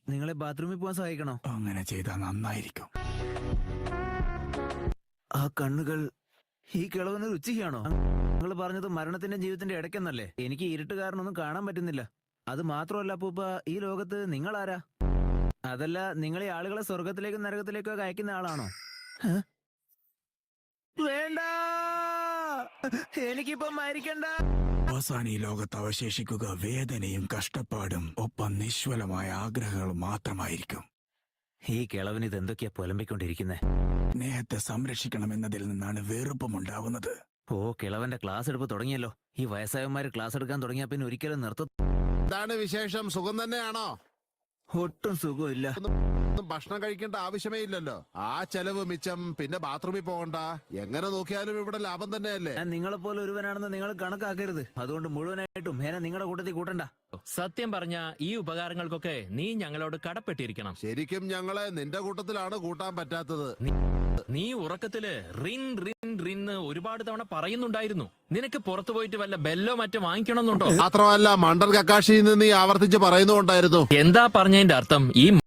നിങ്ങളെ ബാത്റൂമിൽ പോകാൻ സഹായിക്കണോ? അങ്ങനെ ചെയ്താൽ നന്നായിരിക്കും. ആ കണ്ണുകൾ ഈ കിളവന് രുചിയാണോ? നിങ്ങൾ പറഞ്ഞത് മരണത്തിന്റെ ജീവിതത്തിന്റെ ഇടയ്ക്കെന്നല്ലേ? എനിക്ക് ഇരുട്ട് കാരണമൊന്നും കാണാൻ പറ്റുന്നില്ല. അത് മാത്രമല്ല അപ്പൂപ്പ, ഈ ലോകത്ത് നിങ്ങൾ ആരാ? അതല്ല, നിങ്ങൾ ഈ ആളുകളെ സ്വർഗത്തിലേക്കും നരകത്തിലേക്കും ഒക്കെ അയക്കുന്ന ആളാണോ? വേണ്ട, എനിക്കിപ്പോ മരിക്കണ്ട. അവസാനം ഈ ലോകത്ത് അവശേഷിക്കുക വേദനയും കഷ്ടപ്പാടും ഒപ്പം നിശ്വലമായ ആഗ്രഹങ്ങളും മാത്രമായിരിക്കും. ഈ കിളവന് ഇത് എന്തൊക്കെയാ പുലമ്പിക്കൊണ്ടിരിക്കുന്നേ? സ്നേഹത്തെ സംരക്ഷിക്കണമെന്നതിൽ നിന്നാണ് വെറുപ്പമുണ്ടാവുന്നത്. ഓ, കിളവന്റെ ക്ലാസ് എടുപ്പ് തുടങ്ങിയല്ലോ. ഈ വയസ്സായന്മാര് ക്ലാസ് എടുക്കാൻ തുടങ്ങിയാ പിന്നെ ഒരിക്കലും നിർത്തും. എന്താണ് വിശേഷം? സുഖം തന്നെയാണോ? ഒട്ടും സുഖമില്ല. ഭക്ഷണം കഴിക്കേണ്ട ആവശ്യമേ ഇല്ലല്ലോ. ആ ചെലവ് മിച്ചം. പിന്നെ ബാത്റൂമിൽ പോകണ്ട. എങ്ങനെ നോക്കിയാലും ഇവിടെ ലാഭം തന്നെയല്ലേ? ഞാൻ നിങ്ങളെ പോലെ ഒരുവനാണെന്ന് നിങ്ങൾ കണക്കാക്കരുത്. അതുകൊണ്ട് മുഴുവനായിട്ടും എന്നെ നിങ്ങളുടെ കൂട്ടത്തിൽ കൂട്ടണ്ട. സത്യം പറഞ്ഞ ഈ ഉപകാരങ്ങൾക്കൊക്കെ നീ ഞങ്ങളോട് കടപ്പെട്ടിരിക്കണം. ശരിക്കും ഞങ്ങളെ നിന്റെ കൂട്ടത്തിലാണ് കൂട്ടാൻ പറ്റാത്തത്. നീ ഉറക്കത്തില് റിൻ റിൻ റിന്ന് ഒരുപാട് തവണ പറയുന്നുണ്ടായിരുന്നു. നിനക്ക് പുറത്തു പോയിട്ട് വല്ല ബെല്ലോ മറ്റോ വാങ്ങിക്കണമെന്നുണ്ടോ? മാത്രമല്ല മണ്ടൻ കക്കാഷിയിൽ നിന്ന് നീ ആവർത്തിച്ച് പറയുന്നുണ്ടായിരുന്നു. എന്താ പറഞ്ഞതിന്റെ അർത്ഥം? ഈ